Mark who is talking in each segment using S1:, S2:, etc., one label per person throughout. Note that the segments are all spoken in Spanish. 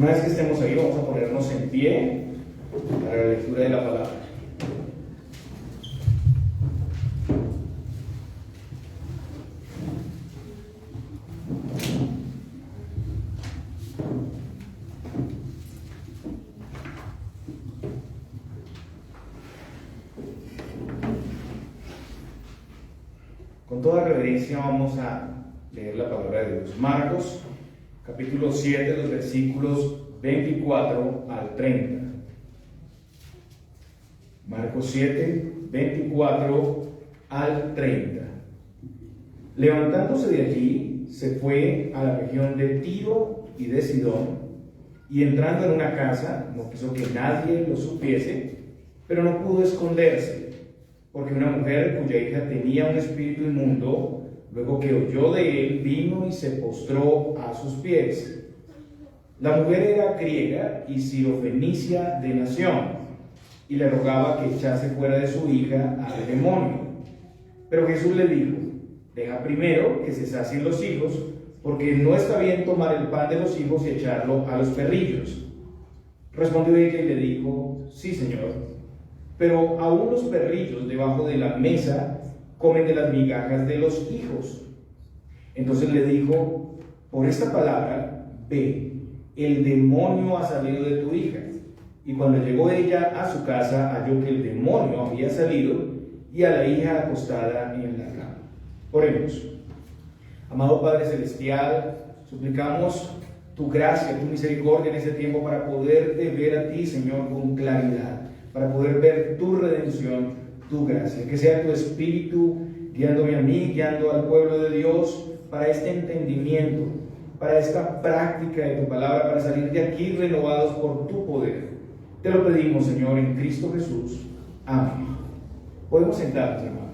S1: Una vez que estemos ahí, vamos a ponernos en pie para la lectura de la palabra. Con toda reverencia vamos a leer la palabra de Dios. Marcos, capítulo 7, los versículos 24 al 30. Marcos 7, 24 al 30. Levantándose de allí, se fue a la región de Tiro y de Sidón, y entrando en una casa, no quiso que nadie lo supiese, pero no pudo esconderse, porque una mujer cuya hija tenía un espíritu inmundo, luego que oyó de él, vino y se postró a sus pies. La mujer era griega y sirofenicia de nación, y le rogaba que echase fuera de su hija al demonio. Pero Jesús le dijo: deja primero que se sacien los hijos, porque no está bien tomar el pan de los hijos y echarlo a los perrillos. Respondió ella y le dijo: sí, Señor, pero aún los perrillos debajo de la mesa comen de las migajas de los hijos. Entonces le dijo: por esta palabra, ve, el demonio ha salido de tu hija. Y cuando llegó ella a su casa, halló que el demonio había salido y a la hija acostada en la cama. Oremos. Amado Padre Celestial, suplicamos tu gracia, tu misericordia en este tiempo para poderte ver a ti, Señor, con claridad, para poder ver tu redención, tu gracia. Que sea tu Espíritu guiándome a mí, guiando al pueblo de Dios para este entendimiento, para esta práctica de tu palabra, para salir de aquí renovados por tu poder. Te lo pedimos, Señor, en Cristo Jesús. Amén. Podemos sentarnos, hermanos.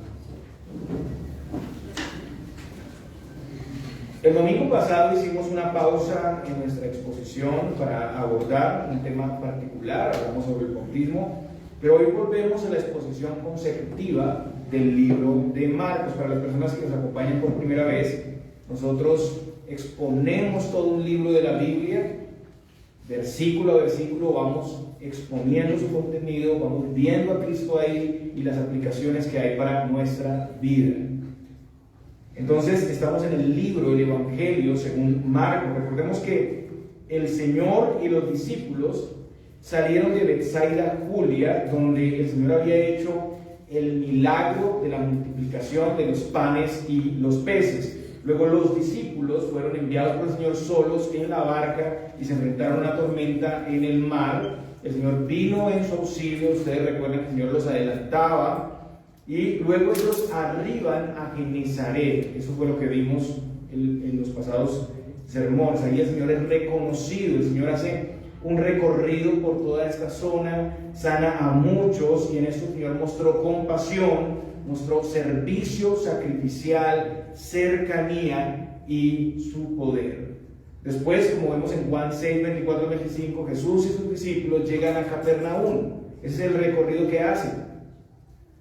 S1: El domingo pasado hicimos una pausa en nuestra exposición para abordar un tema particular, hablamos sobre el bautismo, pero hoy volvemos a la exposición consecutiva del libro de Marcos. Para las personas que nos acompañan por primera vez, nosotros exponemos todo un libro de la Biblia, versículo a versículo, vamos exponiendo su contenido, vamos viendo a Cristo ahí y las aplicaciones que hay para nuestra vida. Entonces estamos en el libro del Evangelio según Marcos. Recordemos que el Señor y los discípulos salieron de Betsaida Julia, donde el Señor había hecho el milagro de la multiplicación de los panes y los peces. Luego los discípulos fueron enviados por el Señor solos en la barca y se enfrentaron a una tormenta en el mar. El Señor vino en su auxilio, ustedes recuerdan que el Señor los adelantaba, y luego ellos arriban a Genezaret. Eso fue lo que vimos en los pasados sermones. Ahí el Señor es reconocido, el Señor hace un recorrido por toda esta zona, sana a muchos, y en esto el Señor mostró compasión, mostró servicio sacrificial, cercanía y su poder. Después, como vemos en Juan 6, 24, 25, Jesús y sus discípulos llegan a Capernaum. Ese es el recorrido que hacen,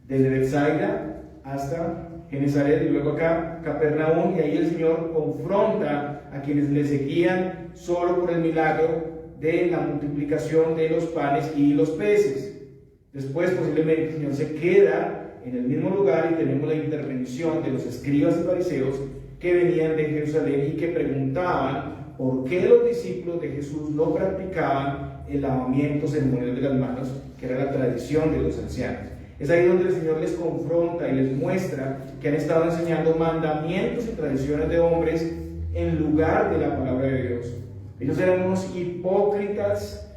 S1: desde Betsaida hasta Genezaret y luego acá Capernaum, y ahí el Señor confronta a quienes le seguían solo por el milagro de la multiplicación de los panes y los peces. Después posiblemente el Señor se queda en el mismo lugar y tenemos la intervención de los escribas y fariseos que venían de Jerusalén y que preguntaban por qué los discípulos de Jesús no practicaban el lavamiento ceremonial de las manos, que era la tradición de los ancianos. Es ahí donde el Señor les confronta y les muestra que han estado enseñando mandamientos y tradiciones de hombres en lugar de la palabra de Dios. Ellos eran unos hipócritas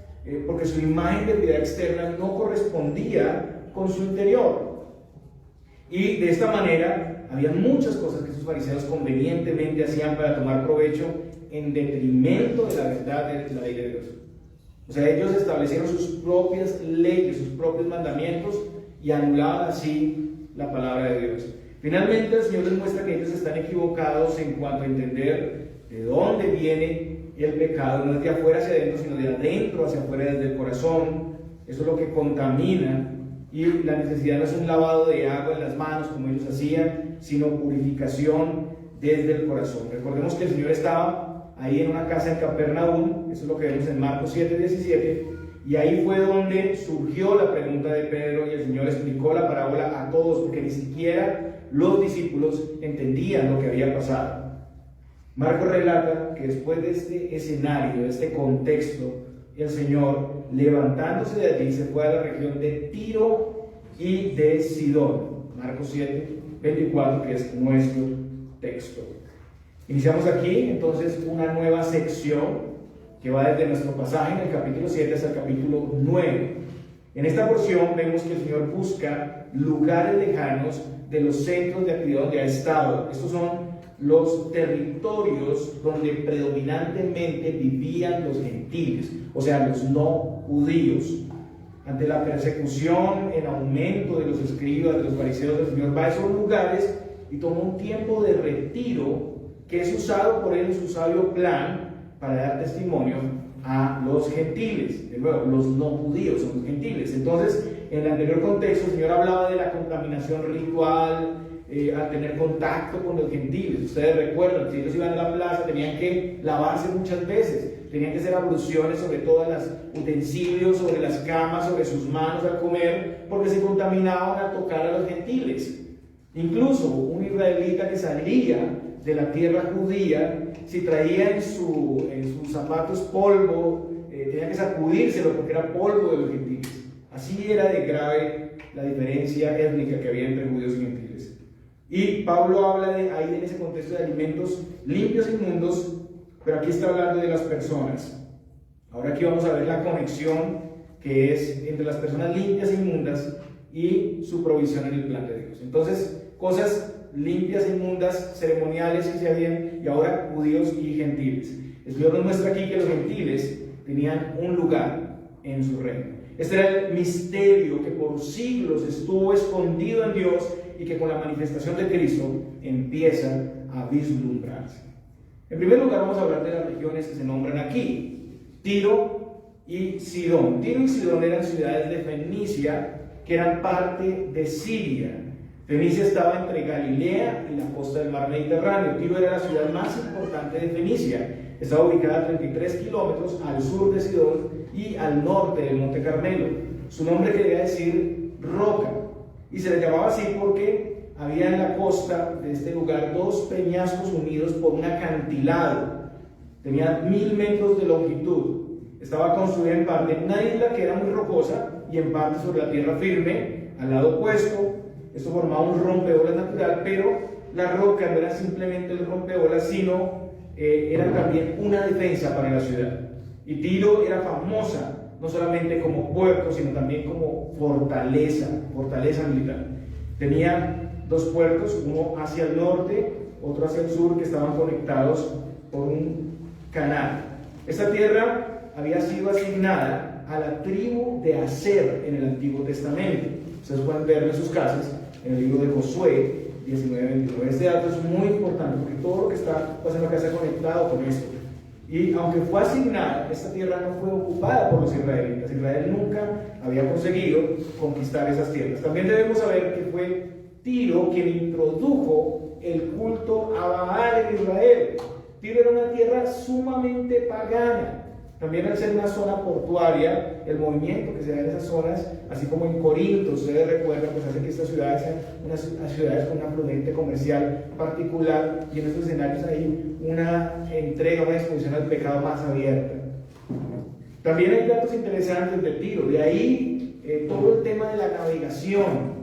S1: porque su imagen de piedad externa no correspondía con su interior. Y de esta manera había muchas cosas que esos fariseos convenientemente hacían para tomar provecho en detrimento de la verdad de la ley de Dios. O sea, ellos establecieron sus propias leyes, sus propios mandamientos, y anulaban así la palabra de Dios. Finalmente el Señor les muestra que ellos están equivocados en cuanto a entender de dónde viene el pecado. No es de afuera hacia adentro, sino de adentro hacia afuera, desde el corazón. Eso es lo que contamina, y la necesidad no es un lavado de agua en las manos como ellos hacían, sino purificación desde el corazón. Recordemos que el Señor estaba ahí en una casa en Capernaum, eso es lo que vemos en Marcos 7:17, y ahí fue donde surgió la pregunta de Pedro y el Señor explicó la parábola a todos, porque ni siquiera los discípulos entendían lo que había pasado. Marcos relata que después de este escenario, de este contexto, el Señor, levantándose de allí, se fue a la región de Tiro y de Sidón. Marcos 7:24, que es nuestro texto. Iniciamos aquí entonces una nueva sección que va desde nuestro pasaje en el capítulo 7 hasta el capítulo 9. En esta porción vemos que el Señor busca lugares lejanos de los centros de actividad donde ha estado. Estos son los territorios donde predominantemente vivían los gentiles, o sea, los no judíos. Ante la persecución en aumento de los escribas, de los fariseos, el Señor va a esos lugares y toma un tiempo de retiro que es usado por él en su sabio plan para dar testimonio a los gentiles. De nuevo, los no judíos son los gentiles. Entonces, en el anterior contexto, el Señor hablaba de la contaminación ritual, al tener contacto con los gentiles. Ustedes recuerdan, si ellos iban a la plaza, tenían que lavarse muchas veces, tenían que hacer abluciones sobre todos los utensilios, sobre las camas, sobre sus manos al comer, porque se contaminaban al tocar a los gentiles. Incluso un israelita que salía de la tierra judía, si traía en sus zapatos polvo, tenía que sacudírselo porque era polvo de los gentiles. Así era de grave la diferencia étnica que había entre judíos y gentiles. Y Pablo habla ahí en ese contexto de alimentos limpios e inmundos, pero aquí está hablando de las personas. Ahora aquí vamos a ver la conexión que es entre las personas limpias e inmundas y su provisión en el plan de Dios. Entonces, cosas limpias e inmundas, ceremoniales que se habían, y ahora judíos y gentiles. El Señor nos muestra aquí que los gentiles tenían un lugar en su reino. Este era el misterio que por siglos estuvo escondido en Dios y que con la manifestación de Cristo empieza a vislumbrarse. En primer lugar vamos a hablar de las regiones que se nombran aquí, Tiro y Sidón. Tiro y Sidón eran ciudades de Fenicia que eran parte de Siria. Fenicia estaba entre Galilea y la costa del mar Mediterráneo. Tiro era la ciudad más importante de Fenicia. Estaba ubicada a 33 kilómetros al sur de Sidón y al norte del Monte Carmelo. Su nombre quería decir roca, y se le llamaba así porque había en la costa de este lugar dos peñascos unidos por un acantilado. Tenía 1000 metros de longitud. Estaba construida en parte en una isla que era muy rocosa y en parte sobre la tierra firme, al lado opuesto. Esto formaba un rompeolas natural, pero la roca no era simplemente el rompeolas, sino era también una defensa para la ciudad. Y Tiro era famosa no solamente como puerto, sino también como fortaleza militar. Tenía dos puertos, uno hacia el norte, otro hacia el sur, que estaban conectados por un canal. Esta tierra había sido asignada a la tribu de Aser en el Antiguo Testamento. Ustedes pueden verlo en sus casas, en el libro de Josué 19:29. Este dato es muy importante porque todo lo que está pasando acá está conectado con esto. Y aunque fue asignada, esta tierra no fue ocupada por los israelitas. Israel nunca había conseguido conquistar esas tierras. También debemos saber que fue Tiro quien introdujo el culto a Baal en Israel. Tiro era una tierra sumamente pagana. También al ser una zona portuaria, el movimiento que se da en esas zonas, así como en Corinto, ustedes recuerdan, pues hace que estas ciudades sean unas ciudades con una afluente comercial particular, y en estos escenarios hay una entrega, una disposición al pecado más abierta. También hay datos interesantes de Tiro, de ahí todo el tema de la navegación,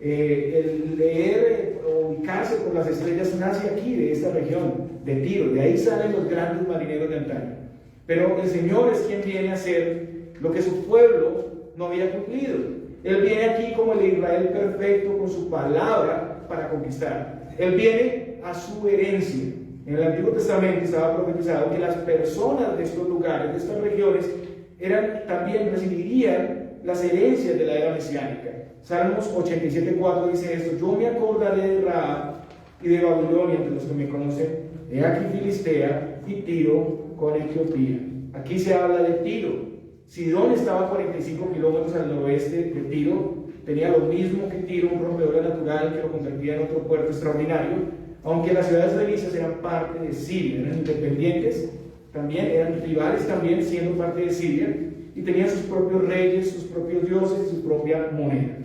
S1: el leer o ubicarse por las estrellas nace aquí, de esta región, de Tiro, de ahí salen los grandes marineros de antaño. Pero el Señor es quien viene a hacer lo que su pueblo no había cumplido. Él viene aquí como el Israel perfecto con su palabra para conquistar. Él viene a su herencia. En el Antiguo Testamento estaba profetizado que las personas de estos lugares, de estas regiones, también recibirían las herencias de la era mesiánica. Salmos 87:4 dice esto: yo me acordaré de Rahab y de Babilonia, entre los que me conocen. He aquí Filistea y Tiro con Etiopía. Aquí se habla de Tiro. Sidón estaba a 45 kilómetros al noroeste de Tiro. Tenía lo mismo que Tiro, un rompedor natural que lo convertía en otro puerto extraordinario. Aunque las ciudades felicias eran parte de Siria, eran independientes, también eran rivales, también siendo parte de Siria, y tenían sus propios reyes, sus propios dioses y su propia moneda.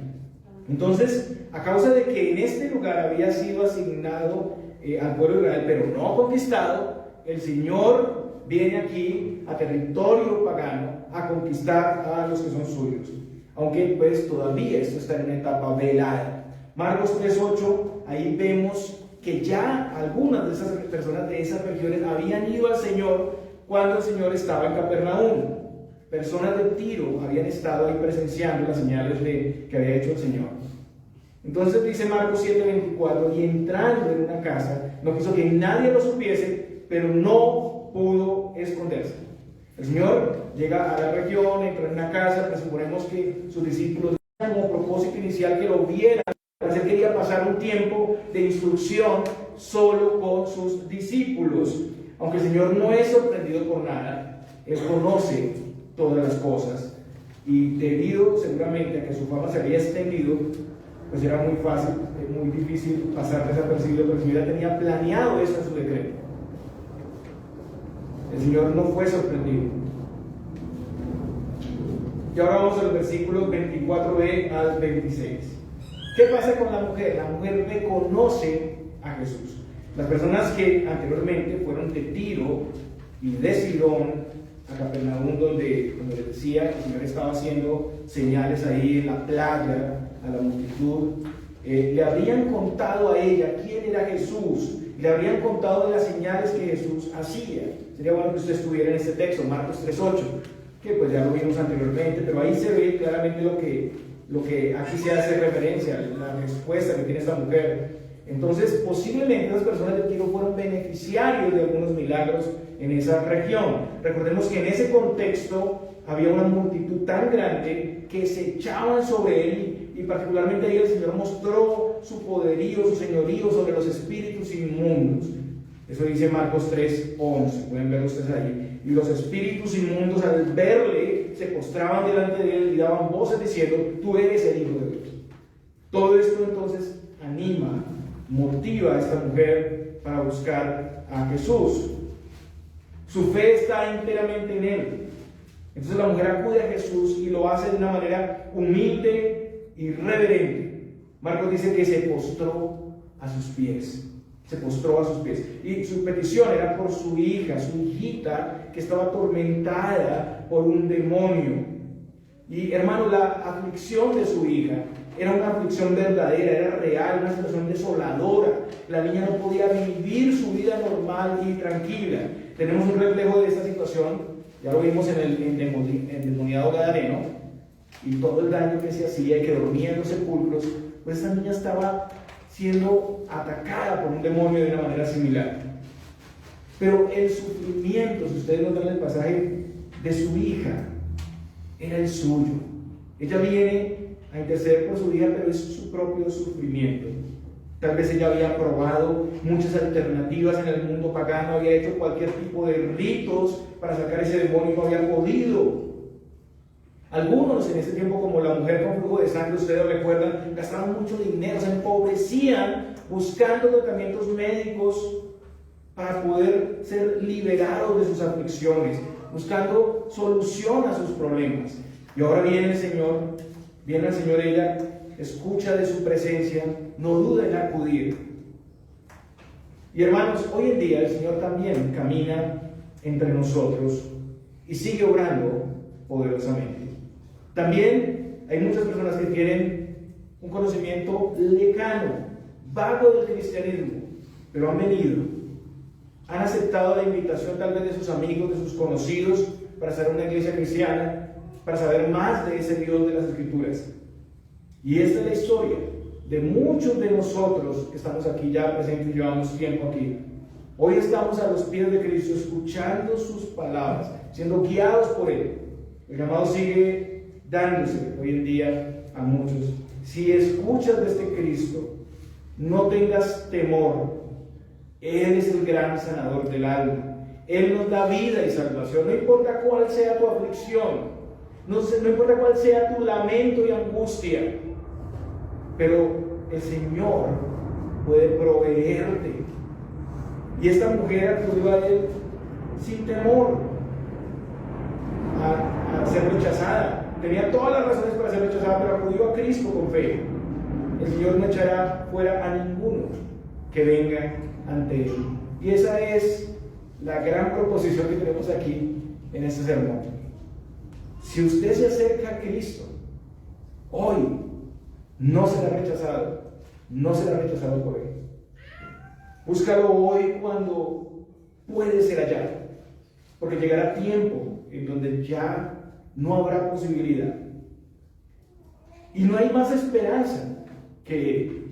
S1: Entonces, a causa de que en este lugar había sido asignado al pueblo de Israel, pero no conquistado, el Señor viene aquí a territorio pagano a conquistar a los que son suyos. Aunque pues todavía esto está en una etapa velada. Marcos 3:8, ahí vemos que ya algunas de esas personas de esas regiones habían ido al Señor cuando el Señor estaba en Capernaum. Personas de Tiro habían estado ahí presenciando las señales que había hecho el Señor. Entonces dice Marcos 7:24, y entrando en una casa, no quiso que nadie lo supiese, pero no pudo esconderse. El Señor llega a la región, entra en una casa, presuponemos que sus discípulos tenían como propósito inicial que lo vieran. Él quería pasar un tiempo de instrucción solo con sus discípulos. Aunque el Señor no es sorprendido por nada, Él conoce todas las cosas, y debido seguramente a que su fama se había extendido, pues era muy fácil, muy difícil pasar desapercibido, pero el Señor ya tenía planeado eso en su decreto. El Señor no fue sorprendido. Y ahora vamos a los versículos 24b al 26. ¿Qué pasa con la mujer? La mujer reconoce a Jesús. Las personas que anteriormente fueron de Tiro y de Sidón a Capernaum, donde les decía que el Señor estaba haciendo señales ahí en la playa a la multitud, le habrían contado a ella quién era Jesús, le habrían contado de las señales que Jesús hacía. Sería bueno que usted estuviera en este texto, Marcos 3:8, que pues ya lo vimos anteriormente, pero ahí se ve claramente lo que aquí se hace referencia, la respuesta que tiene esta mujer. Entonces, posiblemente las personas de Tiro fueron beneficiarios de algunos milagros en esa región. Recordemos que en ese contexto había una multitud tan grande que se echaban sobre él, y particularmente ahí el Señor mostró su poderío, su señorío sobre los espíritus inmundos. Eso dice Marcos 3:11, pueden ver ustedes ahí. Y los espíritus inmundos, al verle, se postraban delante de él y daban voces diciendo: tú eres el Hijo de Dios. Todo esto entonces anima, motiva a esta mujer para buscar a Jesús. Su fe está enteramente en él. Entonces la mujer acude a Jesús y lo hace de una manera humilde y reverente. Marcos dice que se postró a sus pies. Se postró a sus pies. Y su petición era por su hija, su hijita, que estaba atormentada por un demonio. Y hermano, la aflicción de su hija era una aflicción verdadera, era real, una situación desoladora. La niña no podía vivir su vida normal y tranquila. Tenemos un reflejo de esta situación, ya lo vimos en el endemoniado gadareno, y todo el daño que se hacía y que dormía en los sepulcros. Pues esta niña estaba siendo atacada por un demonio de una manera similar. Pero el sufrimiento, si ustedes notan el pasaje, de su hija era el suyo. Ella viene a interceder por su hija, pero es su propio sufrimiento. Tal vez ella había probado muchas alternativas en el mundo pagano, había hecho cualquier tipo de ritos para sacar ese demonio y no había podido. Algunos en ese tiempo, como la mujer con flujo de sangre, ustedes recuerdan, gastaban mucho dinero, se empobrecían buscando tratamientos médicos para poder ser liberados de sus aflicciones, buscando solución a sus problemas. Y ahora viene el Señor, viene al Señor ella, escucha de su presencia, no duda en acudir. Y hermanos, hoy en día el Señor también camina entre nosotros y sigue obrando poderosamente. También hay muchas personas que tienen un conocimiento lejano, vago del cristianismo, pero han venido, han aceptado la invitación tal vez de sus amigos, de sus conocidos, para estar en una iglesia cristiana, para saber más de ese Dios de las Escrituras. Y esta es la historia de muchos de nosotros que estamos aquí ya presentes y llevamos tiempo aquí. Hoy estamos a los pies de Cristo, escuchando sus palabras, siendo guiados por Él. El llamado sigue dándose hoy en día a muchos. Si escuchas de este Cristo, no tengas temor. Él es el gran sanador del alma. Él nos da vida y salvación. No importa cuál sea tu aflicción, no importa cuál sea tu lamento y angustia, pero el Señor puede proveerte. Y esta mujer acudió a él sin temor a ser rechazada. Tenía todas las razones para ser rechazada, pero acudió a Cristo con fe. El Señor no echará fuera a ninguno que venga ante Él. Y esa es la gran proposición que tenemos aquí en este sermón. Si usted se acerca a Cristo hoy, no será rechazado, no será rechazado por Él. Búscalo hoy cuando puede ser hallado, porque llegará tiempo en donde ya no habrá posibilidad. Y no hay más esperanza que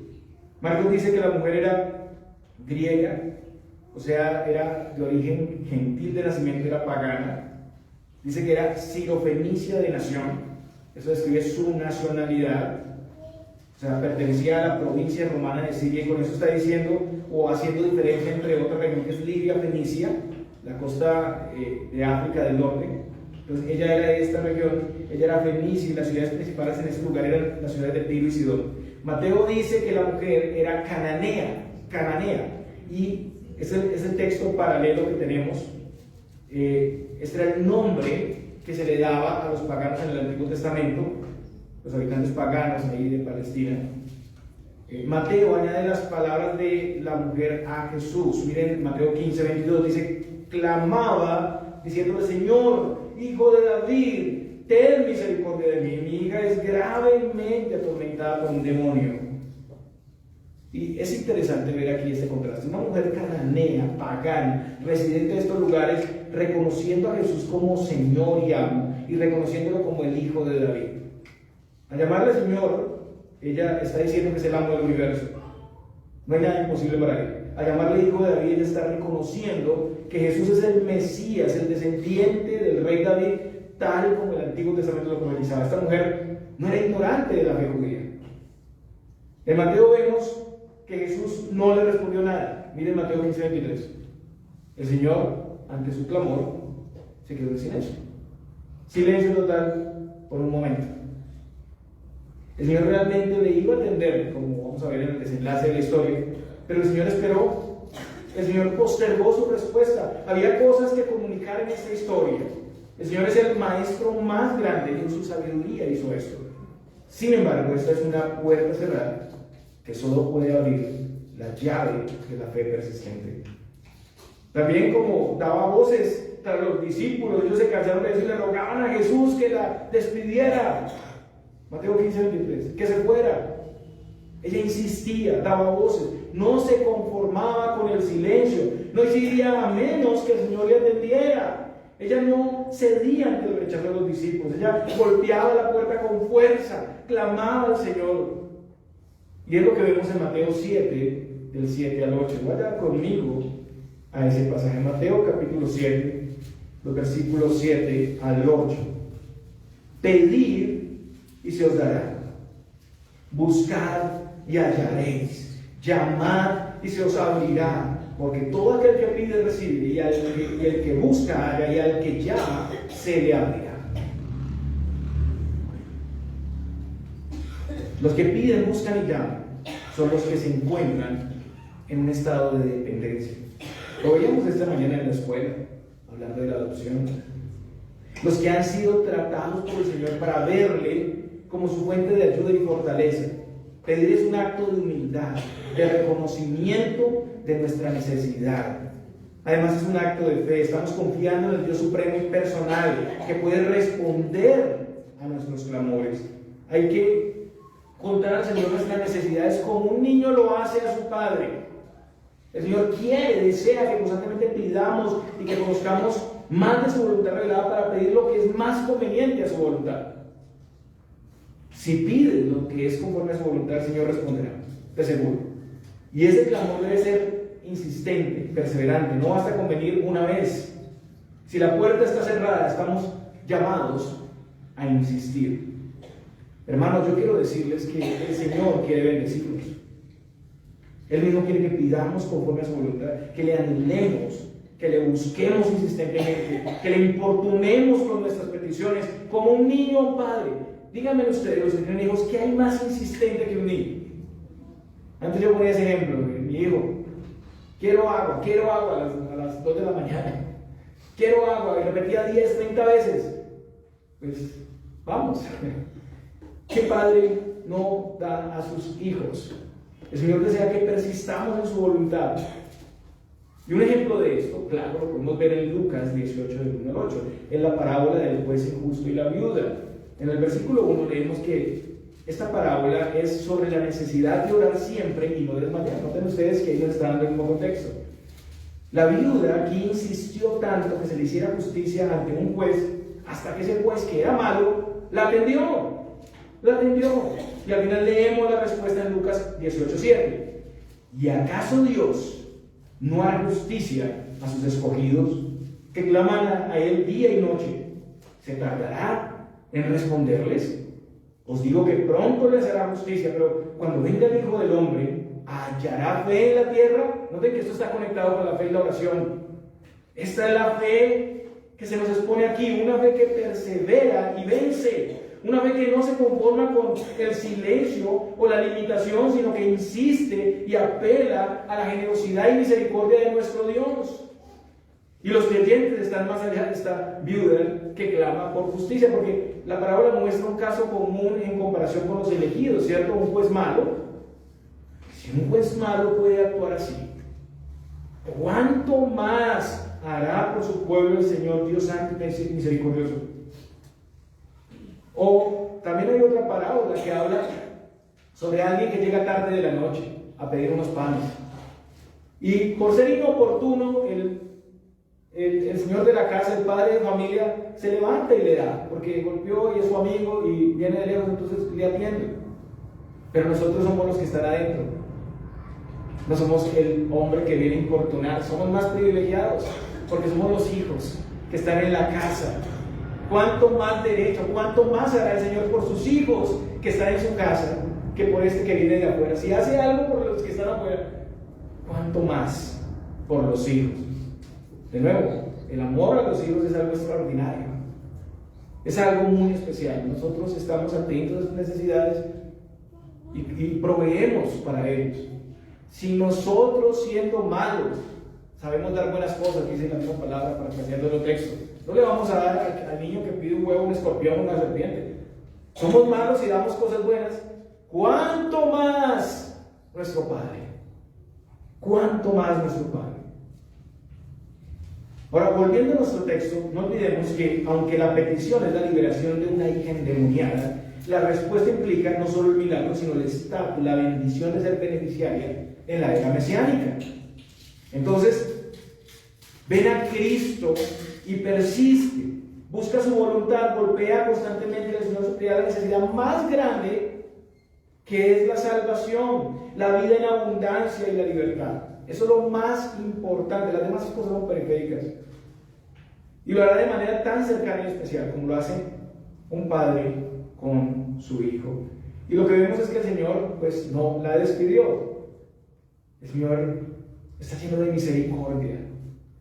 S1: Marcos dice que la mujer era griega, o sea, era de origen gentil de nacimiento, era pagana. Dice que era sirofenicia de nación, eso describe su nacionalidad. O sea, pertenecía a la provincia romana de Siria, y con eso está diciendo o haciendo diferencia entre otra región que es Libia, Fenicia, la costa de África del norte. Entonces ella era de esta región, ella era fenicia, y las ciudades principales en este lugar eran las ciudades de Tiro y Sidón. Mateo dice que la mujer era cananea, y es el texto paralelo que tenemos. Este era el nombre que se le daba a los paganos en el Antiguo Testamento, los habitantes paganos ahí de Palestina. Mateo añade las palabras de la mujer a Jesús. Miren, Mateo 15:22 dice: clamaba diciéndole: Señor, Hijo de David, ten misericordia de mí, mi hija es gravemente atormentada por un demonio. Y es interesante ver aquí este contraste. Una mujer cananea, pagana, residente de estos lugares, reconociendo a Jesús como Señor y amo, y reconociéndolo como el Hijo de David. Al llamarle Señor, ella está diciendo que es el amo del universo. No hay nada imposible para él. Al llamarle Hijo de David, ella está reconociendo que Jesús es el Mesías, el descendiente del rey David, tal como el Antiguo Testamento lo profetizaba. Esta mujer no era ignorante de la fe judía. En Mateo vemos que Jesús no le respondió nada. Miren Mateo 15:23. El Señor, ante su clamor, se quedó en silencio. Silencio total por un momento. El Señor realmente le iba a atender, como vamos a ver en el desenlace de la historia, pero el Señor esperó. El Señor postergó su respuesta. Había cosas que comunicar en esta historia. El Señor es el maestro más grande y en su sabiduría hizo esto. Sin embargo, esta es una puerta cerrada que solo puede abrir la llave de la fe persistente. También, como daba voces tras los discípulos, ellos se cansaron de eso y le rogaban a Jesús que la despidiera. Mateo 15:23, que se fuera. Ella insistía, daba voces, no se conformaba con el silencio, no iría a menos que el Señor le atendiera. Ella no cedía ante el rechazo de los discípulos, ella golpeaba la puerta con fuerza, clamaba al Señor. Y es lo que vemos en Mateo 7, del 7 al 8. Vaya conmigo a ese pasaje, Mateo capítulo 7, los versículos 7 al 8. Pedid y se os dará, buscad y hallaréis, llamad y se os abrirá, porque todo aquel que pide recibe, y el que busca halla, y al que llama se le abrirá. Los que piden, buscan y llaman son los que se encuentran en un estado de dependencia. Lo veíamos esta mañana en la escuela, hablando de la adopción. Los que han sido tratados por el Señor para verle como su fuente de ayuda y fortaleza. Pedir es un acto de humildad, de reconocimiento de nuestra necesidad. Además es un acto de fe. Estamos confiando en el Dios supremo y personal que puede responder a nuestros clamores. Hay que contar al Señor nuestras necesidades como un niño lo hace a su padre. El Señor quiere, desea que constantemente pidamos y que conozcamos más de su voluntad revelada para pedir lo que es más conveniente a su voluntad. Si pides lo que es conforme a su voluntad, el Señor responderá, de seguro. Y ese clamor debe ser insistente, perseverante. No basta con venir una vez. Si la puerta está cerrada, estamos llamados a insistir. Hermanos, yo quiero decirles que el Señor quiere bendecirnos. Él mismo quiere que pidamos conforme a su voluntad, que le anhelemos, que le busquemos insistentemente, que le importunemos con nuestras peticiones, como un niño o un padre. Díganme ustedes, los que tienen hijos, ¿qué hay más insistente que un niño? Antes yo ponía ese ejemplo, mi hijo, quiero agua a las 2 de la mañana, quiero agua, y repetía 10, 30 veces. Pues vamos, ¿qué padre no da a sus hijos? El Señor desea que persistamos en su voluntad. Y un ejemplo de esto, claro, lo podemos ver en Lucas 18, del 1 al 8, en la parábola del juez injusto y la viuda. En el versículo 1 leemos que esta parábola es sobre la necesidad de orar siempre y no desmayar. Noten ustedes que ahí no está dando el mismo contexto. La viuda aquí insistió tanto que se le hiciera justicia ante un juez, hasta que ese juez, que era malo, la atendió. Y al final leemos la respuesta en Lucas 18:7. ¿Y acaso Dios no hará justicia a sus escogidos, que claman a Él día y noche? ¿Se tardará en responderles? Os digo que pronto les hará justicia, pero cuando venga el Hijo del Hombre, ¿hallará fe en la tierra? Noten que esto está conectado con la fe y la oración. Esta es la fe que se nos expone aquí, una fe que persevera y vence, una fe que no se conforma con el silencio o la limitación, sino que insiste y apela a la generosidad y misericordia de nuestro Dios. Y los creyentes están más allá de esta viuda que clama por justicia, porque la parábola muestra un caso común en comparación con los elegidos, ¿cierto? Un juez malo. Si un juez malo puede actuar así, ¿cuánto más hará por su pueblo el Señor Dios Santo y misericordioso? O también hay otra parábola que habla sobre alguien que llega tarde de la noche a pedir unos panes. Y por ser inoportuno, el señor de la casa, el padre de familia, se levanta y le da, porque golpeó y es su amigo y viene de lejos, entonces le atiende. Pero nosotros somos los que están adentro. No somos el hombre que viene a importunar, somos más privilegiados, porque somos los hijos que están en la casa. ¿Cuánto más derecho, cuánto más hará el Señor por sus hijos que están en su casa que por este que viene de afuera? Si hace algo por los que están afuera, ¿cuánto más por los hijos? De nuevo, el amor a los hijos es algo extraordinario, es algo muy especial. Nosotros estamos atentos a sus necesidades y proveemos para ellos. Si nosotros, siendo malos, sabemos dar buenas cosas, dice la misma palabra para cambiando el texto, no le vamos a dar al niño que pide un huevo, un escorpión, una serpiente. Somos malos y damos cosas buenas. ¿Cuánto más nuestro Padre? ¿Cuánto más nuestro Padre? Ahora, volviendo a nuestro texto, no olvidemos que, aunque la petición es la liberación de una hija endemoniada, la respuesta implica no solo el milagro, sino el estatus, la bendición de ser beneficiaria en la era mesiánica. Entonces, ven a Cristo y persiste, busca su voluntad, golpea constantemente al Señor, supera la necesidad más grande, que es la salvación, la vida en abundancia y la libertad. Eso es lo más importante, las demás cosas son periféricas. Y lo hará de manera tan cercana y especial como lo hace un padre con su hijo. Y lo que vemos es que el Señor, pues, no la despidió. El Señor está lleno de misericordia.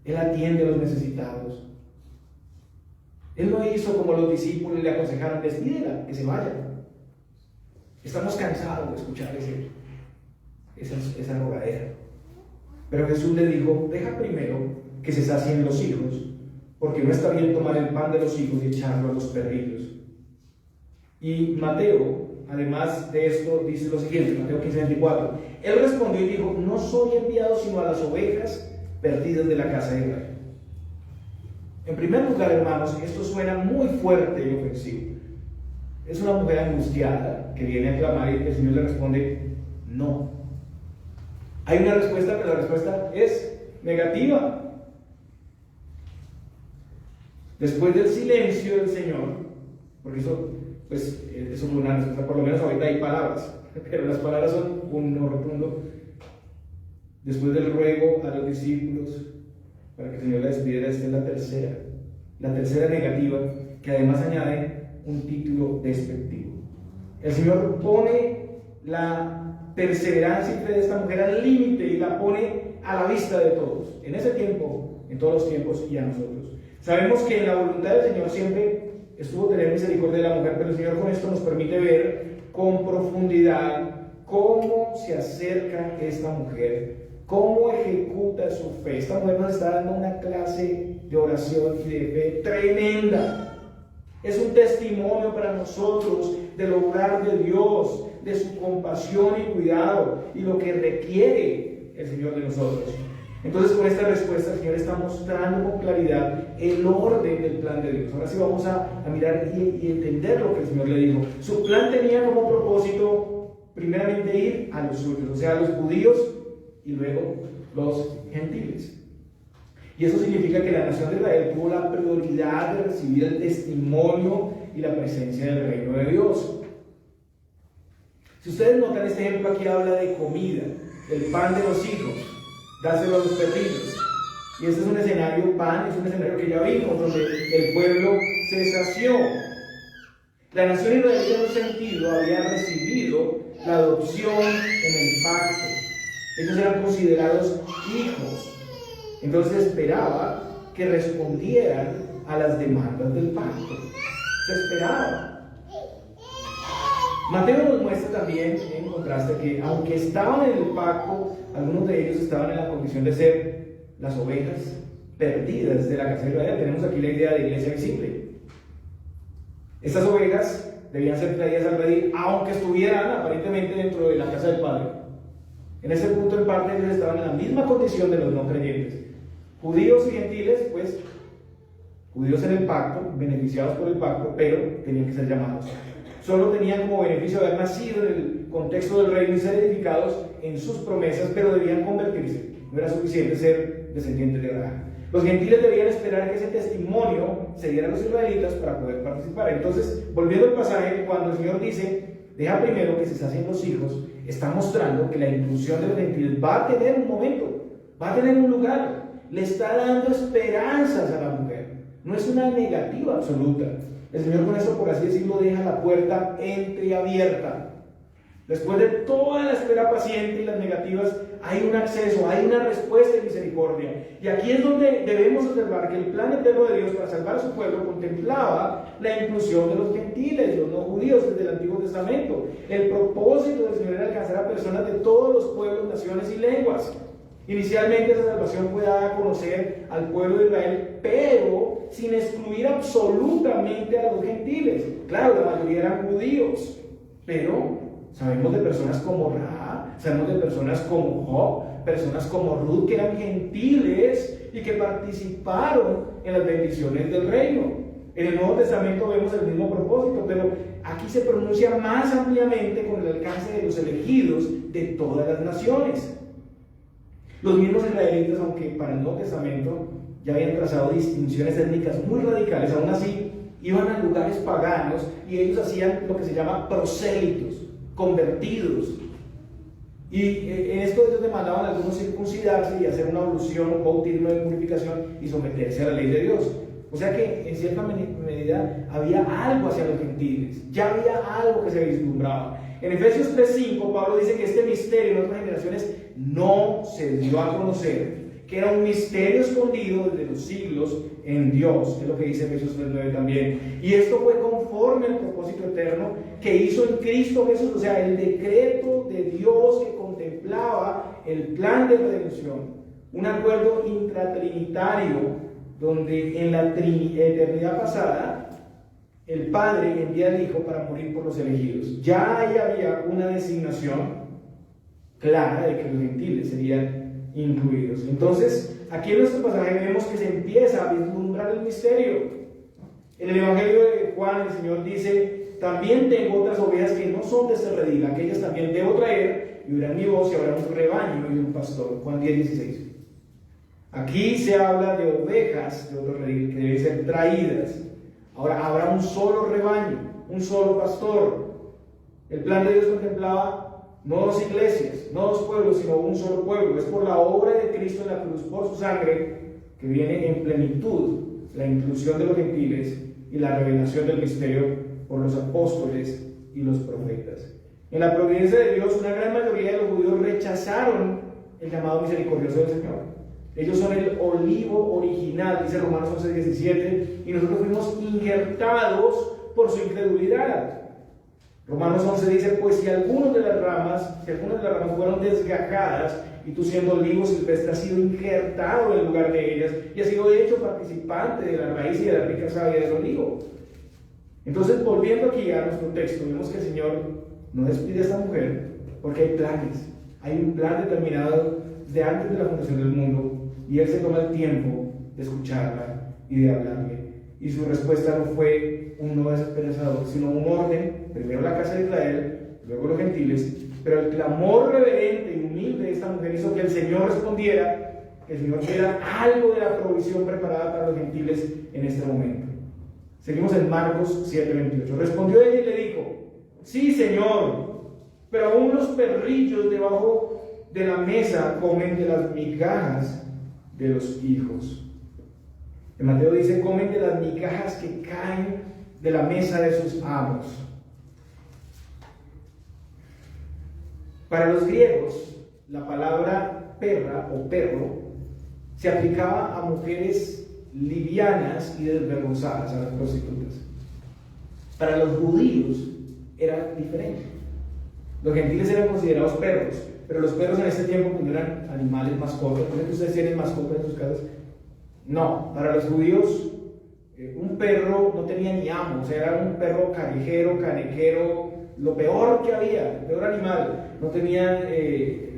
S1: Él atiende a los necesitados. Él no hizo como los discípulos le aconsejaron: despídela, que se vaya. Estamos cansados de escuchar esa rogadera. Pero Jesús le dijo: deja primero que se sacien los hijos, porque no está bien tomar el pan de los hijos y echarlo a los perrillos. Y Mateo, además de esto, dice lo siguiente, Mateo 15:24. Él respondió y dijo: no soy enviado sino a las ovejas perdidas de la casa de Israel. En primer lugar, hermanos, esto suena muy fuerte y ofensivo. Es una mujer angustiada que viene a clamar y el Señor le responde: no. Hay una respuesta, pero la respuesta es negativa. Después del silencio del Señor, porque eso es una respuesta, por lo menos ahorita hay palabras, pero las palabras son un no rotundo. Después del ruego a los discípulos para que el Señor la despidiera, esta es la tercera negativa, que además añade un título despectivo. El Señor pone la perseverancia y fe de esta mujer al límite y la pone a la vista de todos, en ese tiempo, en todos los tiempos y a nosotros. Sabemos que en la voluntad del Señor siempre estuvo tener misericordia de la mujer, pero el Señor con esto nos permite ver con profundidad, cómo se acerca esta mujer, cómo ejecuta su fe. Esta mujer nos está dando una clase de oración y de fe tremenda. Es un testimonio para nosotros del obrar de Dios, de su compasión y cuidado y lo que requiere el Señor de nosotros. Entonces, con esta respuesta el Señor está mostrando con claridad el orden del plan de Dios. Ahora sí vamos a mirar y entender lo que el Señor le dijo. Su plan tenía como propósito primeramente ir a los suyos, o sea, a los judíos y luego los gentiles. Y eso significa que la nación de Israel tuvo la prioridad de recibir el testimonio y la presencia del reino de Dios. Si ustedes notan, este ejemplo aquí habla de comida, del pan de los hijos, dáselo a los perrillos. Y este es un escenario, pan, es un escenario que ya vimos, donde el pueblo se sació. La nación israelita en un sentido había recibido la adopción en el pacto. Ellos eran considerados hijos. Entonces esperaba que respondieran a las demandas del pacto. Se esperaba. Mateo nos muestra también, en contraste, que aunque estaban en el pacto, algunos de ellos estaban en la condición de ser las ovejas perdidas de la casa de Israel. Tenemos aquí la idea de iglesia visible. Estas ovejas debían ser traídas al redil, aunque estuvieran aparentemente dentro de la casa del Padre. En ese punto, en parte, ellos estaban en la misma condición de los no creyentes. Judíos y gentiles, pues, judíos en el pacto, beneficiados por el pacto, pero tenían que ser llamados. Solo tenían como beneficio haber nacido en el contexto del reino y ser edificados en sus promesas, pero debían convertirse. No era suficiente ser descendientes de Abraham. Los gentiles debían esperar que ese testimonio se diera a los israelitas para poder participar. Entonces, volviendo al pasaje, cuando el Señor dice, deja primero que se sacien los hijos, está mostrando que la inclusión de los gentiles va a tener un momento, va a tener un lugar. Le está dando esperanzas a la mujer. No es una negativa absoluta. El Señor con eso, por así decirlo, deja la puerta entreabierta. Después de toda la espera paciente y las negativas, hay un acceso, hay una respuesta de misericordia. Y aquí es donde debemos observar que el plan eterno de Dios para salvar a su pueblo contemplaba la inclusión de los gentiles, los no judíos desde el Antiguo Testamento. El propósito del Señor era alcanzar a personas de todos los pueblos, naciones y lenguas. Inicialmente esa salvación fue dada a conocer al pueblo de Israel, pero sin excluir absolutamente a los gentiles. Claro, la mayoría eran judíos, pero sabemos de personas como Rahab, sabemos de personas como Job, personas como Ruth, que eran gentiles y que participaron en las bendiciones del reino. En el Nuevo Testamento vemos el mismo propósito, pero aquí se pronuncia más ampliamente con el alcance de los elegidos de todas las naciones. Los mismos israelitas, aunque para el Nuevo Testamento ya habían trazado distinciones étnicas muy radicales, aún así iban a lugares paganos y ellos hacían lo que se llama prosélitos, convertidos. Y en esto ellos demandaban a algunos circuncidarse y hacer una ablución, un bautismo de purificación y someterse a la ley de Dios. O sea que en cierta medida había algo hacia los gentiles, ya había algo que se vislumbraba. En Efesios 3:5 Pablo dice que este misterio en otras generaciones no se dio a conocer, que era un misterio escondido desde los siglos en Dios, es lo que dice Efesios 3:9 también. Y esto fue conforme al propósito eterno que hizo en Cristo Jesús, o sea, el decreto de Dios que contemplaba el plan de redención, un acuerdo intratrinitario donde en la eternidad pasada el Padre envía al Hijo para morir por los elegidos. Ya ahí había una designación clara de que los gentiles serían incluidos. Entonces, aquí en nuestro pasaje vemos que se empieza a vislumbrar el misterio. En el Evangelio de Juan, el Señor dice, también tengo otras ovejas que no son de este redil, aquellas también debo traer, y oirán mi voz y habrá un rebaño y un pastor. Juan 10:16. Aquí se habla de ovejas de otro redil que deben ser traídas. Ahora habrá un solo rebaño, un solo pastor. El plan de Dios contemplaba no dos iglesias, no dos pueblos, sino un solo pueblo. Es por la obra de Cristo en la cruz, por su sangre, que viene en plenitud la inclusión de los gentiles y la revelación del misterio por los apóstoles y los profetas. En la providencia de Dios, una gran mayoría de los judíos rechazaron el llamado misericordioso del Señor. Ellos son el olivo original, dice Romanos 11:17, y nosotros fuimos injertados por su incredulidad. Romanos 11 dice, pues si algunas de las ramas fueron desgajadas, y tú siendo olivo silvestre has sido injertado en lugar de ellas, y has sido hecho participante de la raíz y de la rica savia del olivo. Entonces, volviendo aquí a nuestro texto, vemos que el Señor no despide a esta mujer, porque hay planes. Hay un plan determinado de antes de la fundación del mundo, y Él se toma el tiempo de escucharla y de hablarle. Y su respuesta no fue un no desesperanzador, sino un orden, primero la casa de Israel, luego los gentiles, pero el clamor reverente y humilde de esta mujer hizo que el Señor respondiera, que el Señor diera algo de la provisión preparada para los gentiles en este momento. Seguimos en Marcos 7:28. Respondió ella y le dijo, sí, Señor, pero aún los perrillos debajo de la mesa comen de las migajas de los hijos. En Mateo dice, comen de las migajas que caen de la mesa de sus amos. Para los griegos, la palabra perra o perro se aplicaba a mujeres livianas y desvergonzadas, a las prostitutas. Para los judíos era diferente. Los gentiles eran considerados perros, pero los perros en ese tiempo no eran animales mascotas. ¿Por qué ustedes tienen mascotas en sus casas? No, para los judíos un perro no tenía ni amo, o sea, era un perro callejero, canejero, lo peor que había, el peor animal. No tenían,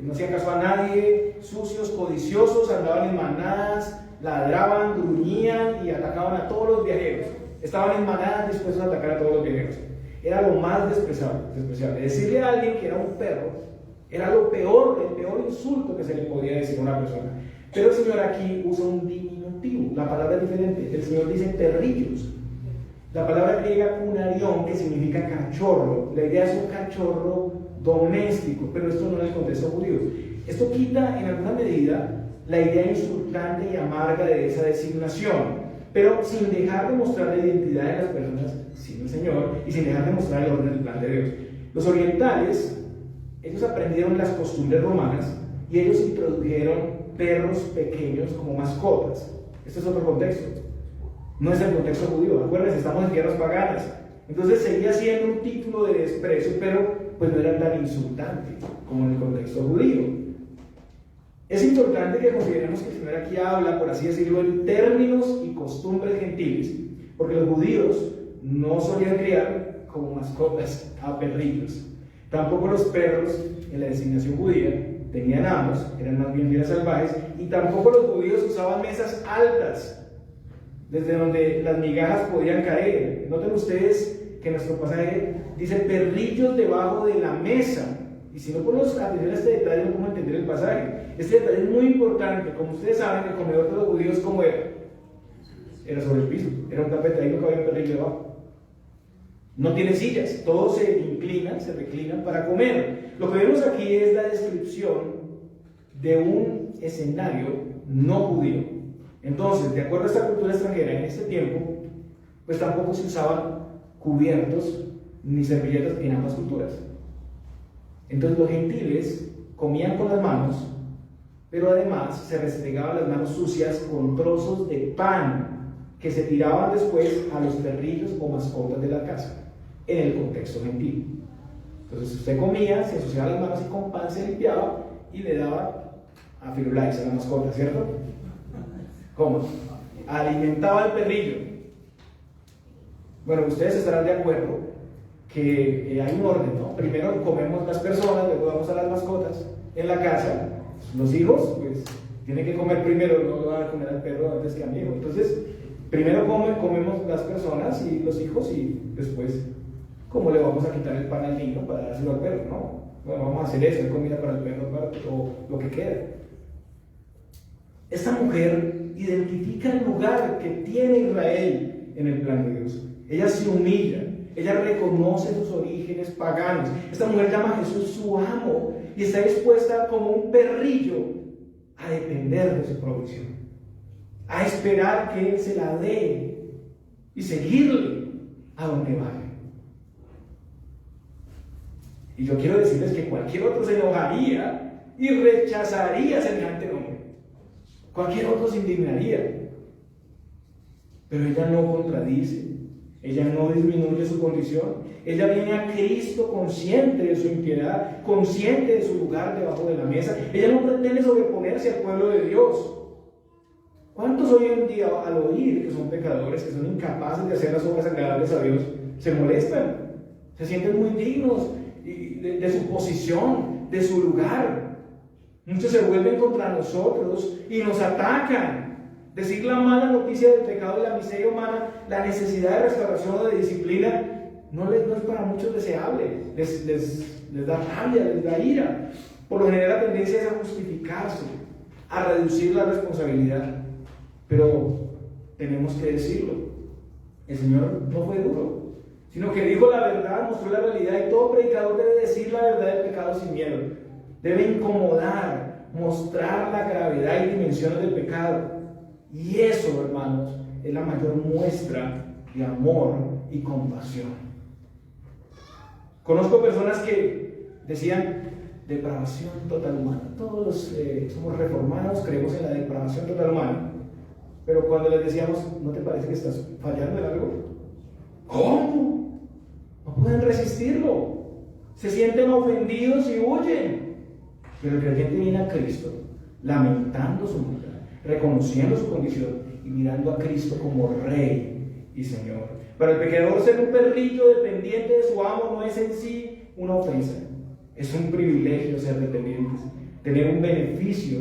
S1: no hacían caso a nadie, sucios, codiciosos, andaban en manadas, ladraban, gruñían y atacaban a todos los viajeros. Estaban en manadas dispuestos a atacar a todos los viajeros. Era lo más despreciable. Decirle a alguien que era un perro era lo peor, el peor insulto que se le podía decir a una persona. Pero el Señor aquí usa un diminutivo, la palabra es diferente. El Señor dice perrillos. La palabra griega kunarión, que significa cachorro, la idea es un cachorro doméstico, pero esto no es el contexto judío. Esto quita en alguna medida la idea insultante y amarga de esa designación, pero sin dejar de mostrar la identidad de las personas, sino el Señor, y sin dejar de mostrar el orden del plan de Dios. Los orientales, ellos aprendieron las costumbres romanas y ellos introdujeron perros pequeños como mascotas. Este es otro contexto. No es el contexto judío. Acuérdense, estamos en tierras paganas. Entonces seguía siendo un título de desprecio, pero pues no era tan insultante como en el contexto judío. Es importante que consideremos que el Señor aquí habla, por así decirlo, en términos y costumbres gentiles, porque los judíos no solían criar como mascotas a perrillos. Tampoco los perros en la designación judía tenían amos, eran más bien vidas salvajes, y tampoco los judíos usaban mesas altas desde donde las migajas podían caer. Noten ustedes que nuestro pasaje dice perrillos debajo de la mesa, y si no ponemos atención a este detalle no podemos entender el pasaje. Este detalle es muy importante. Como ustedes saben, el comedor de los judíos, ¿cómo era? Era sobre el piso, era un tapete, ahí no cabía un perrillo debajo. No tiene sillas, todos se inclinan, se reclinan para comer. Lo que vemos aquí es la descripción de un escenario no judío. Entonces, de acuerdo a esta cultura extranjera, en este tiempo, pues tampoco se usaban cubiertos ni servilletas en ambas culturas. Entonces los gentiles comían con las manos, pero además se restregaban las manos sucias con trozos de pan que se tiraban después a los perrillos o mascotas de la casa, en el contexto gentil. Entonces usted comía, se ensuciaba las manos y con pan se limpiaba y le daba a Firulais, a la mascota, ¿cierto? ¿Cómo? Alimentaba al perrillo. Bueno, ustedes estarán de acuerdo que hay un orden, ¿no? Primero comemos las personas, luego vamos a las mascotas en la casa. Los hijos, pues, tienen que comer primero, no le van a comer al perro antes que a mi hijo. Entonces, primero comemos las personas y los hijos, y después, ¿cómo le vamos a quitar el pan al niño para dárselo al perro? No, bueno, vamos a hacer eso, hay comida para el perro, o lo que queda. Esta mujer identifica el lugar que tiene Israel en el plan de Dios. Ella se humilla, ella reconoce sus orígenes paganos. Esta mujer llama a Jesús su amo y está dispuesta como un perrillo a depender de su provisión, a esperar que Él se la dé y seguirle a donde vaya. Y yo quiero decirles que cualquier otro se enojaría y rechazaría semejante nombre. Cualquier otro se indignaría. Pero ella no contradice. Ella no disminuye su condición. Ella viene a Cristo consciente de su impiedad, consciente de su lugar debajo de la mesa. Ella no pretende sobreponerse al pueblo de Dios. ¿Cuántos hoy en día, al oír que son pecadores, que son incapaces de hacer las obras agradables a Dios, se molestan? Se sienten muy dignos de su posición, de su lugar. Muchos se vuelven contra nosotros y nos atacan. Decir la mala noticia del pecado y la miseria humana, la necesidad de restauración o de disciplina, no es para muchos deseable. Les da rabia, les da ira. Por lo general la tendencia es a justificarse, a reducir la responsabilidad. Pero tenemos que decirlo. El Señor no fue duro, sino que dijo la verdad, mostró la realidad, y todo predicador debe decir la verdad del pecado sin miedo. Debe incomodar, mostrar la gravedad y dimensiones del pecado. Y eso, hermanos, es la mayor muestra de amor y compasión. Conozco personas que decían depravación total humana. Todos somos reformados, creemos en la depravación total humana. Pero cuando les decíamos, ¿no te parece que estás fallando en algo? ¿Cómo? No pueden resistirlo. Se sienten ofendidos y huyen. Pero el creyente viene a Cristo, lamentando su maldad, reconociendo su condición y mirando a Cristo como Rey y Señor. Para el pecador, ser un perrillo dependiente de su amo no es en sí una ofensa. Es un privilegio ser dependientes. Tener un beneficio,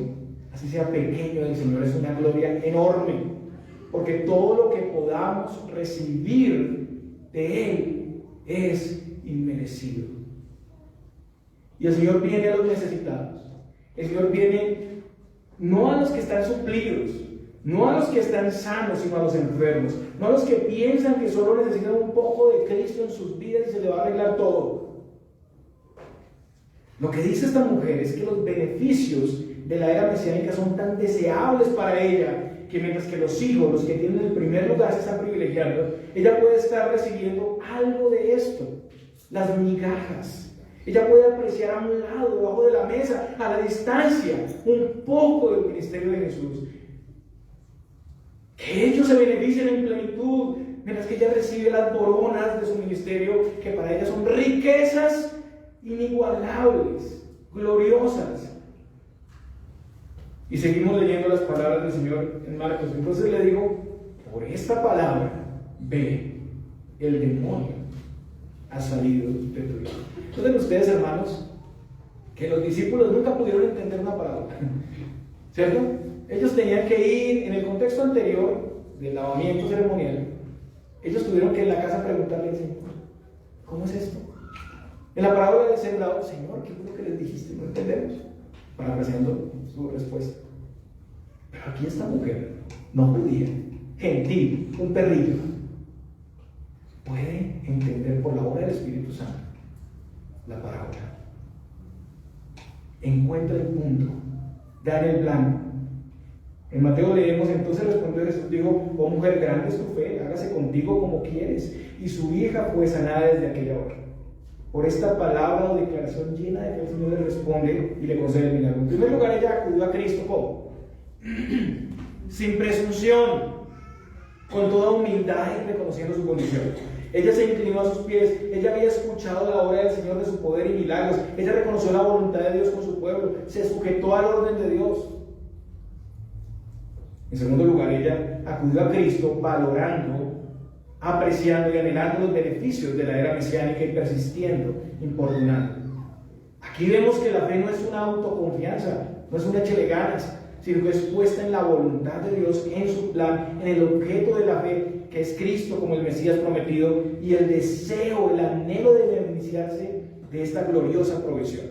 S1: así sea pequeño, del Señor es una gloria enorme. Porque todo lo que podamos recibir de Él es inmerecido. Y el Señor viene a los necesitados. El Señor viene no a los que están suplidos, no a los que están sanos, sino a los enfermos, no a los que piensan que solo necesitan un poco de Cristo en sus vidas y se le va a arreglar todo. Lo que dice esta mujer es que los beneficios de la era mesiánica son tan deseables para ella, que mientras que los hijos, los que tienen el primer lugar, se están privilegiando, ella puede estar recibiendo algo de esto, las migajas. Ella puede apreciar a un lado, debajo de la mesa, a la distancia, un poco del ministerio de Jesús. Que ellos se beneficien en plenitud, mientras que ella recibe las coronas de su ministerio, que para ella son riquezas inigualables, gloriosas. Y seguimos leyendo las palabras del Señor en Marcos. Entonces le digo, por esta palabra, ve, el demonio ha salido de tu vida. Entonces ustedes, hermanos, que los discípulos nunca pudieron entender una parábola, ¿cierto? Ellos tenían que ir, en el contexto anterior del lavamiento ceremonial, ellos tuvieron que en la casa preguntarle al Señor, ¿cómo es esto? En la parábola del sembrado, Señor, ¿qué fue lo que les dijiste? No entendemos. Parafraseando su respuesta. Pero aquí esta mujer, no judía, gentil, un perrillo, puede entender por la obra del Espíritu Santo la parábola. Encuentra el punto, da el blanco. En Mateo leemos, entonces respondió Jesús, dijo, oh mujer, grande es tu fe, hágase contigo como quieres. Y su hija fue sanada desde aquella hora. Por esta palabra o declaración llena de fe, el Señor le responde y le concede el milagro. En primer lugar, ella acudió a Cristo, ¿cómo? Sin presunción, con toda humildad y reconociendo su condición. Ella se inclinó a sus pies, ella había escuchado la obra del Señor de su poder y milagros, ella reconoció la voluntad de Dios con su pueblo, se sujetó al orden de Dios. En segundo lugar, ella acudió a Cristo valorando, apreciando y anhelando los beneficios de la era mesiánica y persistiendo, importunando. Aquí vemos que la fe no es una autoconfianza, no es un échele ganas, sino que es puesta en la voluntad de Dios, en su plan, en el objeto de la fe, que es Cristo como el Mesías prometido, y el deseo, el anhelo de beneficiarse de esta gloriosa provisión.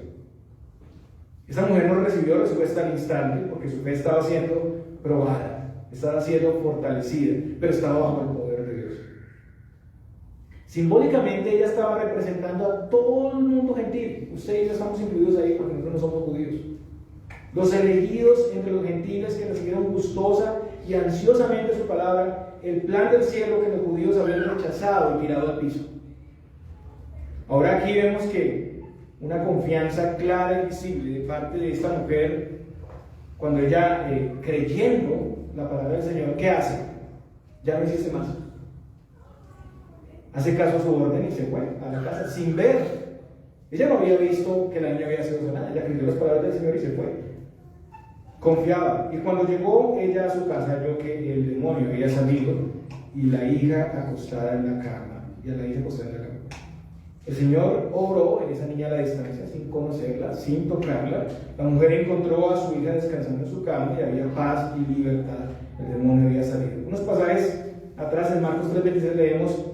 S1: Esta mujer no recibió respuesta al instante, porque su fe estaba siendo probada, estaba siendo fortalecida, pero estaba bajo el poder de Dios. Simbólicamente ella estaba representando a todo el mundo gentil. Ustedes ya estamos incluidos ahí porque nosotros no somos judíos. Los elegidos entre los gentiles que recibieron gustosa y ansiosamente su palabra, el plan del cielo que los judíos habían rechazado y tirado al piso. Ahora aquí vemos que una confianza clara y visible de parte de esta mujer, cuando ella, creyendo la palabra del Señor, ¿qué hace? Ya no hiciste más. hace caso a su orden y se fue a la casa sin ver. Ella no había visto que la niña había sido sanada, ella creyó las palabras del Señor y se fue. Confiaba. Y cuando llegó ella a su casa, vio que el demonio había salido y la hija acostada en la cama. Y a la hija acostada en la cama. El Señor obró en esa niña a la distancia, sin conocerla, sin tocarla. La mujer encontró a su hija descansando en su cama y había paz y libertad. El demonio había salido. Unos pasajes atrás en Marcos 3:26 leemos: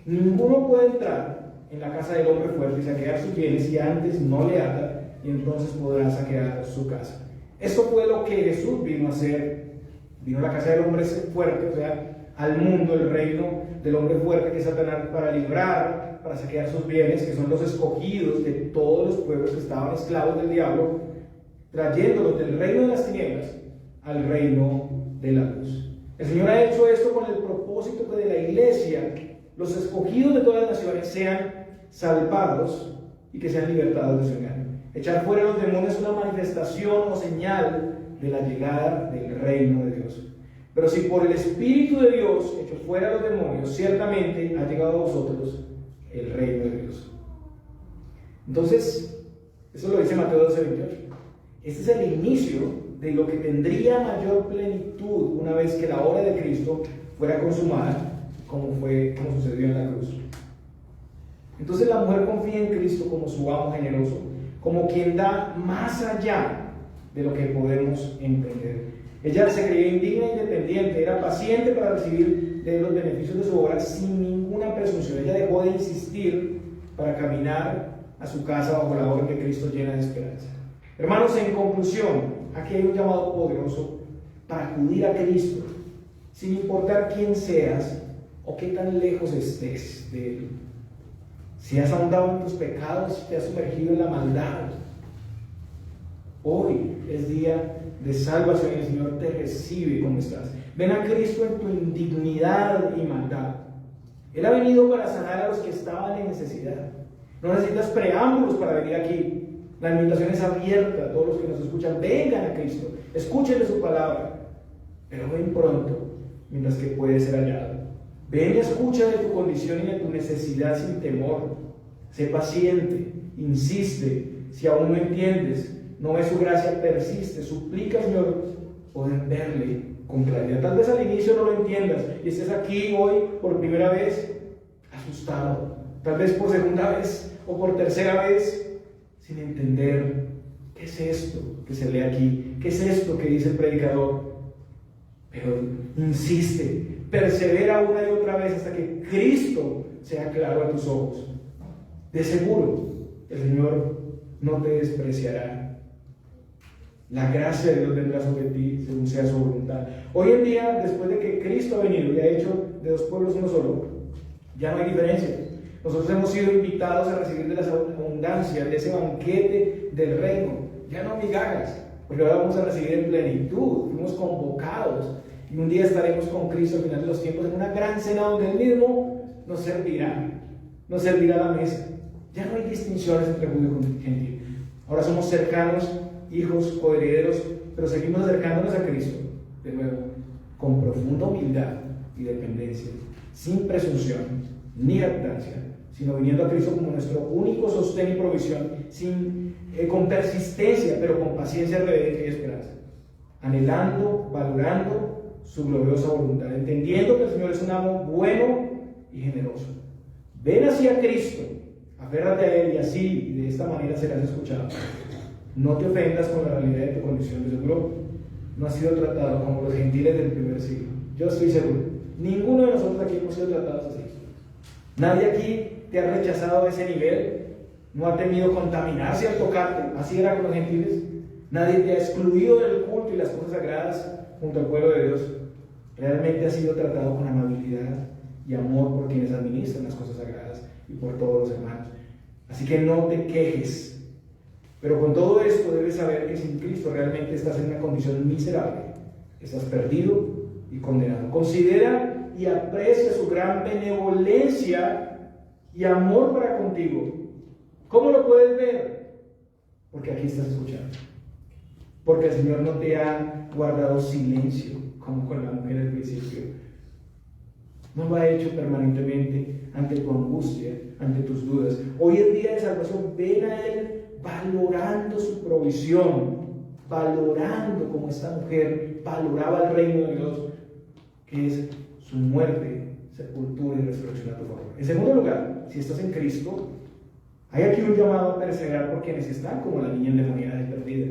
S1: ninguno puede entrar en la casa del hombre fuerte y saquear sus bienes si antes no le ata, y entonces podrá saquear su casa. Esto fue lo que Jesús vino a hacer. Vino a la casa del hombre fuerte, o sea, al mundo, el reino del hombre fuerte, que es Satanás, para librar, para saquear sus bienes, que son los escogidos de todos los pueblos que estaban esclavos del diablo, trayéndolos del reino de las tinieblas al reino de la luz. El Señor ha hecho esto con el propósito que de la iglesia, los escogidos de todas las naciones, sean salvados y que sean libertados de su engaño. Echar fuera los demonios es una manifestación o señal de la llegada del reino de Dios. Pero si por el Espíritu de Dios echó fuera los demonios, ciertamente ha llegado a vosotros el reino de Dios. Entonces, eso lo dice Mateo 12:28. Este es el inicio de lo que tendría mayor plenitud una vez que la obra de Cristo fuera consumada, como sucedió en la cruz. Entonces la mujer confía en Cristo como su amo generoso, como quien da más allá de lo que podemos entender. Ella se creía indigna e independiente, era paciente para recibir de los beneficios de su obra sin ninguna presunción. Ella dejó de insistir para caminar a su casa bajo la orden de Cristo, llena de esperanza. Hermanos, en conclusión, aquí hay un llamado poderoso para acudir a Cristo, sin importar quién seas o qué tan lejos estés de Él. Si has ahondado en tus pecados, si te has sumergido en la maldad, hoy es día de salvación y el Señor te recibe como estás. Ven a Cristo en tu indignidad y maldad. Él ha venido para sanar a los que estaban en necesidad. No necesitas preámbulos para venir aquí. La invitación es abierta a todos los que nos escuchan. Vengan a Cristo, escuchen de su palabra, pero ven pronto, mientras que puede ser hallado. Ven y escucha de tu condición y de tu necesidad sin temor. Sé paciente, insiste. Si aún no entiendes, no ves su gracia, persiste, suplica al Señor poder verle con claridad. Tal vez al inicio no lo entiendas y estés aquí hoy por primera vez asustado, tal vez por segunda vez o por tercera vez sin entender qué es esto que se lee aquí, qué es esto que dice el predicador. Pero insiste, persevera una y otra vez hasta que Cristo sea claro a tus ojos. De seguro el Señor no te despreciará. La gracia de Dios vendrá sobre ti según sea su voluntad. Hoy en día, después de que Cristo ha venido y ha hecho de dos pueblos uno solo, ya no hay diferencia. Nosotros hemos sido invitados a recibir de las abundancias de ese banquete del reino. Ya no migajas, porque ahora vamos a recibir en plenitud. Fuimos convocados y un día estaremos con Cristo al final de los tiempos en una gran cena donde Él mismo nos servirá la mesa. Ya no hay distinciones entre judío y gentil. Ahora somos cercanos, hijos, coherederos, pero seguimos acercándonos a Cristo, de nuevo, con profunda humildad y dependencia, sin presunción ni jactancia, sino viniendo a Cristo como nuestro único sostén y provisión, con persistencia, pero con paciencia, reverencia y esperanza, anhelando, valorando su gloriosa voluntad, entendiendo que el Señor es un amo bueno y generoso. Ven hacia Cristo, aférrate a Él y así, de esta manera serás escuchado. No te ofendas con la realidad de tu condición, de seguro no has sido tratado como los gentiles del primer siglo. Yo estoy seguro, ninguno de nosotros aquí hemos sido tratados así. Nadie aquí te ha rechazado a ese nivel, no ha temido contaminarse al tocarte, así era con los gentiles. Nadie te ha excluido del culto y las cosas sagradas junto al pueblo de Dios. Realmente has sido tratado con amabilidad y amor por quienes administran las cosas sagradas y por todos los hermanos. Así que no te quejes. Pero con todo esto debes saber que sin Cristo realmente estás en una condición miserable. Estás perdido y condenado. Considera y aprecia su gran benevolencia y amor para contigo. ¿Cómo lo puedes ver? Porque aquí estás escuchando. Porque el Señor no te ha guardado silencio, como con la mujer al principio. No lo ha hecho permanentemente ante tu angustia, ante tus dudas. Hoy es día de salvación. Ven a Él valorando su provisión, valorando como esta mujer valoraba el reino de Dios, que es su muerte, sepultura y resurrección a tu favor. En segundo lugar, si estás en Cristo, hay aquí un llamado a perseverar por quienes están como la niña endemoniada y perdida.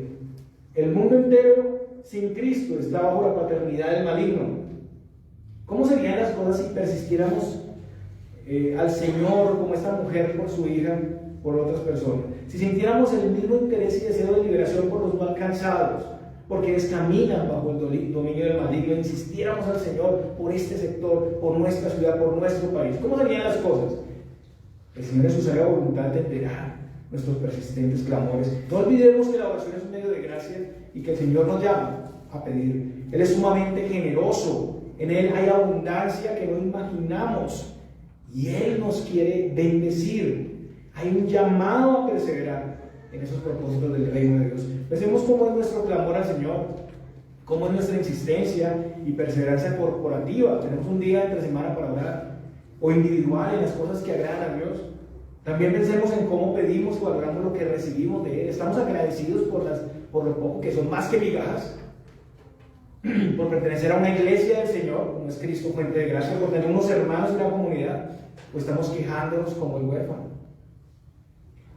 S1: El mundo entero sin Cristo está bajo la paternidad del maligno. ¿Cómo serían las cosas si persistiéramos al Señor como esta mujer por su hija, por otras personas? Si sintiéramos el mismo interés y deseo de liberación por los no alcanzados, porque caminan bajo el dominio del maligno, insistiéramos al Señor por este sector, por nuestra ciudad, por nuestro país. ¿Cómo serían las cosas? El Señor en su sabia voluntad atenderá nuestros persistentes clamores. No olvidemos que la oración es un medio de gracia y que el Señor nos llama a pedir. Él es sumamente generoso. En Él hay abundancia que no imaginamos y Él nos quiere bendecir. Hay un llamado a perseverar en esos propósitos del reino de Dios. Pensemos cómo es nuestro clamor al Señor, cómo es nuestra insistencia y perseverancia corporativa. Tenemos un día entre semana para orar, o individual en las cosas que agradan a Dios. También pensemos en cómo pedimos y valoramos lo que recibimos de Él. Estamos agradecidos por lo poco, que son más que migajas, por pertenecer a una iglesia del Señor, como es Cristo, fuente de gracia, por tener unos hermanos en la comunidad, o estamos quejándonos como el huérfano.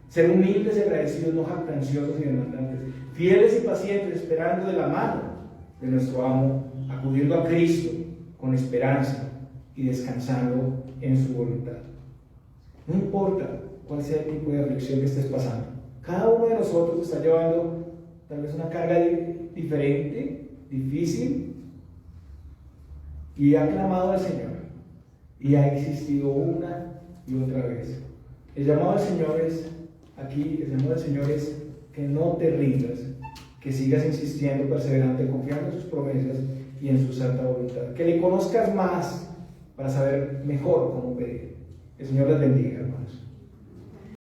S1: Ser humildes y agradecidos, no jactanciosos y demandantes, fieles y pacientes, esperando de la mano de nuestro amo, acudiendo a Cristo con esperanza y descansando en su voluntad. No importa cuál sea el tipo de aflicción que estés pasando, cada uno de nosotros está llevando tal vez una carga diferente, difícil, y ha clamado al Señor y ha existido una y otra vez. El llamado al Señor es que no te rindas, que sigas insistiendo, perseverante, confiando en sus promesas y en su santa voluntad, que le conozcas más para saber mejor cómo pedir. El Señor les bendiga, hermanos.